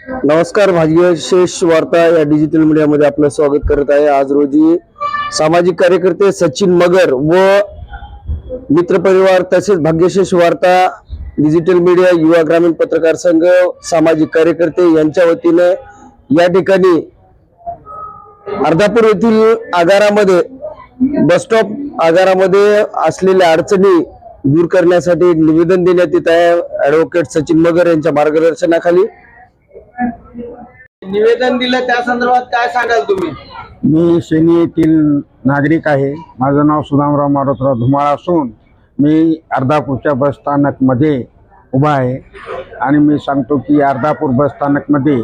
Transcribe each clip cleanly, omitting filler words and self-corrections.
नमस्कार. भाग्यशेष वार्ता या डिजिटल मीडियामध्ये आपलं स्वागत करत आहे. आज रोजी सामाजिक कार्यकर्ते सचिन मगर व मित्रपरिवार तसेच भाग्यशेष वार्ता डिजिटल मीडिया युवा ग्रामीण पत्रकार संघ सामाजिक कार्यकर्ते यांच्या वतीने या ठिकाणी अर्धापूर येथील आगारामध्ये बस स्टॉप आगारामध्ये असलेल्या अडचणी दूर करण्यासाठी निवेदन देण्यात येत आहे. ॲडव्होकेट सचिन मगर यांच्या मार्गदर्शनाखाली निवेदन दिलं त्या संदर्भात काय सांगाल तुम्ही? मी शेनी येथील नागरिक आहे. माझं नाव सुदामराव मारुतराव धुमाळ असून मी अर्धापूरच्या बस स्थानकमध्ये उभा आहे आणि मी सांगतो की अर्धापूर बस स्थानकमध्ये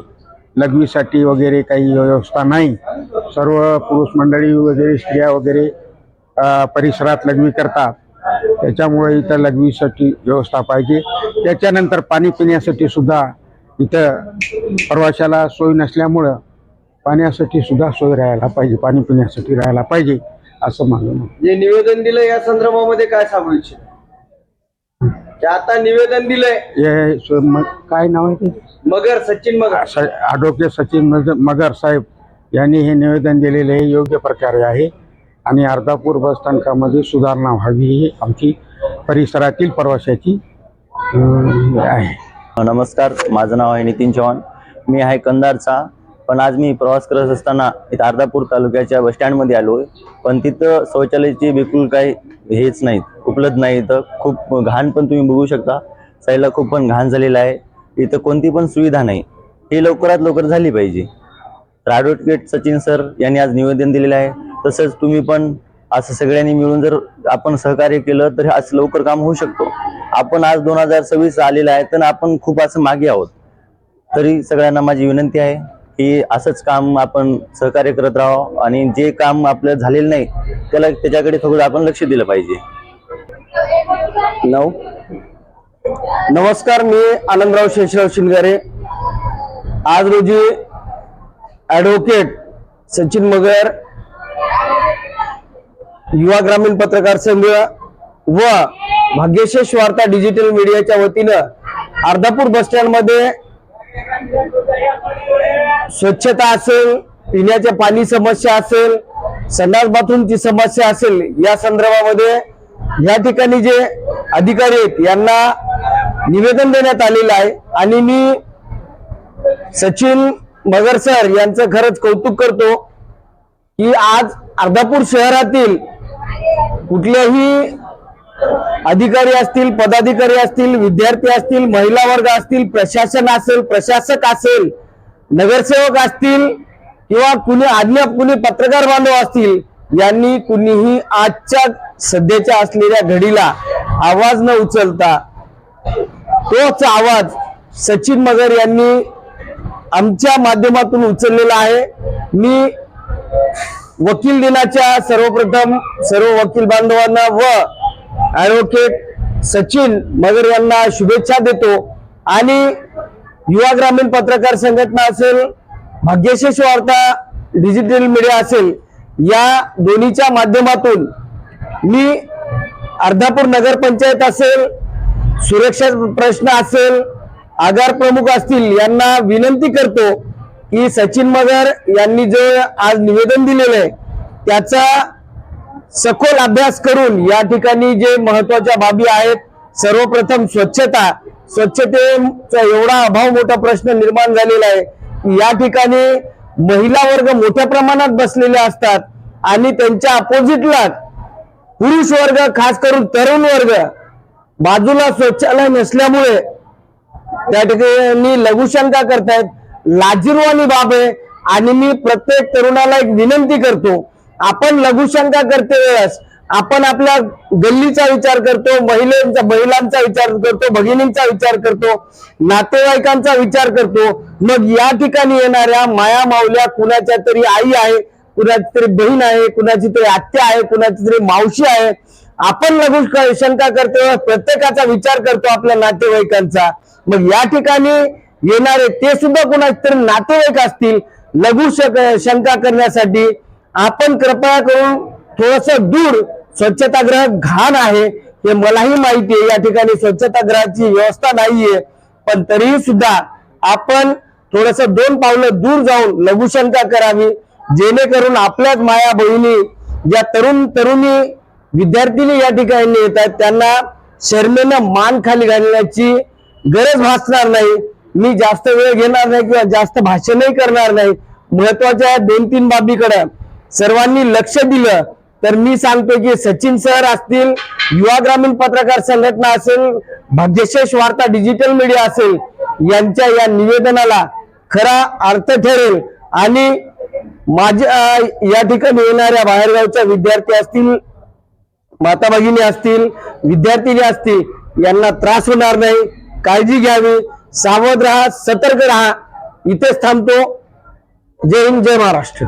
लघवीसाठी वगैरे काही व्यवस्था नाही. सर्व पुरुष मंडळी वगैरे स्त्रिया वगैरे परिसरात लघवी करतात. त्याच्यामुळे इथं लघवीसाठी व्यवस्था पाहिजे. त्याच्यानंतर पाणी पिण्यासाठी सुद्धा इथं प्रवाशाला सोय नसल्यामुळं पाण्यासाठी सुद्धा सोय राहायला पाहिजे, पाणी पिण्यासाठी राहायला पाहिजे असं माझं मत. जे निवेदन दिलं या संदर्भामध्ये काय सांगू इच्छित? आता निवेदन दिलंय काय नाव आहे ते? मगर, सचिन मगर, ॲडव्होकेट सचिन मगर साहेब यांनी हे निवेदन दिलेले हे योग्य प्रकारे आहे आणि अर्धापूर बस स्थानकामध्ये सुधारणा व्हावी ही आमची परिसरातील प्रवाशाची आहे. नमस्कार, माझं नाव आहे नितीन चव्हाण. मी आहे कंधारचा, पण आज मी प्रवास करत असताना इथं अर्धापूर तालुक्याच्या बसस्टँडमध्ये आलो आहे. पण तिथं शौचालयाची बिलकुल काही हेच नाहीत, उपलब्ध नाही. इथं खूप घाण पण तुम्ही बघू शकता, साईडला खूप पण घाण झालेलं आहे. इथं कोणती पण सुविधा नाही. हे लवकरात लवकर झाली पाहिजे. तर ॲडव्होकेट सचिन सर यांनी आज निवेदन दिलेलं आहे. तसंच तुम्ही पण असं सगळ्यांनी मिळून जर आपण सहकार्य केलं तर असं लवकर काम होऊ शकतो. आपण आज 2026 आलेलं आहे तर आपण खूप असं मागे आहोत. तरी सगळ्यांना माझी विनंती आहे की असंच काम आपण सहकार्य करत राहावं आणि जे काम आपलं झालेलं नाही त्याच्याकडे थोडं आपण लक्ष दिलं पाहिजे. नमस्कार, मी आनंदराव शेषराव शिंगारे. आज रोजी ॲडव्होकेट सचिन मगर युवा ग्रामीण पत्रकार संघ व भाग्यशेष वार्ता डिजिटल मीडियाच्या वतीनं अर्धापूर बस स्टँड मध्ये स्वच्छता असेल, पिण्याच्या पाणी समस्या असेल, संडास बाथरूमची समस्या असेल, या संदर्भामध्ये या ठिकाणी जे अधिकारी आहेत यांना निवेदन देण्यात आलेलं आहे. आणि मी सचिन मगर सर यांचं खरंच कौतुक करतो की आज अर्धापूर शहरातील कुठल्याही अधिकारी असतील, पदाधिकारी असतील, विद्यार्थी असतील, महिला वर्ग असतील, प्रशासन असेल, प्रशासक असेल, नगरसेवक असतील किंवा कुणी पत्रकार बांधव असतील, यांनी कुणीही आजच्या सध्याच्या असलेल्या घडीला आवाज न उचलता तोच आवाज सचिन मगर यांनी आमच्या माध्यमातून उचललेला आहे. मी वकील दिनाच्या सर्वप्रथम सर्व वकील बांधवांना व ॲडव्होकेट सचिन मगर यांना शुभेच्छा देतो. आणि युवा ग्रामीण पत्रकार संघटना असेल, भाग्यशेष वार्ता डिजिटल मीडिया असेल, या दोन्हीच्या माध्यमातून मी अर्धापूर नगरपंचायत असेल, सुरक्षा प्रश्न असेल, आगार प्रमुख असतील, यांना विनंती करतो की सचिन मगर यांनी जे आज निवेदन दिलेलं आहे त्याचा सखोल अभ्यास करून या ठिकाणी जे महत्वाच्या बाबी आहेत, सर्वप्रथम स्वच्छतेचा एवढा अभाव मोठा प्रश्न निर्माण झालेला आहे की या ठिकाणी महिला वर्ग मोठ्या प्रमाणात बसलेले असतात आणि त्यांच्या अपोजिटला पुरुष वर्ग, खास करून तरुण वर्ग, बाजूला शौचालय नसल्यामुळे त्या ठिकाणी लघुशंका करतायत. लाजिरवाणी बाब आहे. आणि मी प्रत्येक तरुणाला एक विनंती करतो, आपण लघुशंका करते वेळेस आपण आपल्या गल्लीचा विचार करतो, महिलांचा विचार करतो, भगिनींचा विचार करतो, नातेवाईकांचा विचार करतो. मग या ठिकाणी येणाऱ्या माया माऊल्या कुणाच्या तरी आई आहे, कुणाची तरी बहीण आहे, कुणाची तरी आत्या आहे, कुणाची तरी मावशी आहे. आपण लघुशंका करतो, प्रत्येकाचा विचार करतो आपल्या नातेवाईकांचा. मग या ठिकाणी येणारे ते सुद्धा कुणाचे तरी नातेवाईक असतील. लघु शंका करण्यासाठी आपण कृपया करून थोडस दूर, स्वच्छतागृह घाण आहे हे मलाही माहिती आहे. या ठिकाणी स्वच्छतागृहाची व्यवस्था नाहीये, पण तरीही सुद्धा आपण थोडस 2 पावलं दूर जाऊन लघुशंका करावी, जेणेकरून आपल्याच माया बहिणी ज्या तरुणी विद्यार्थिनी या ठिकाणी येतात त्यांना शर्मेनं मान खाली घालण्याची गरज भासणार नाही. मी जास्त वेळ घेणार नाही किंवा जास्त भाषणही करणार नाही. महत्वाच्या 2-3 बाबीकडे सर्वांनी लक्ष दिलं तर मी सांगतो की सचिन सर असतील, युवा ग्रामीण पत्रकार संघटना असेल, भाग्यशेष वार्ता डिजिटल मीडिया असेल, यांच्या या निवेदनाला खरा अर्थ ठरेल आणि माझ्या या ठिकाणी येणाऱ्या बाहेरगावच्या विद्यार्थी असतील, माता भगिनी असतील, विद्यार्थिनी असतील, यांना त्रास होणार नाही. काळजी घ्यावी, सावध राहा, सतर्क राहा. इथेच थांबतो. जय हिंद, जय महाराष्ट्र.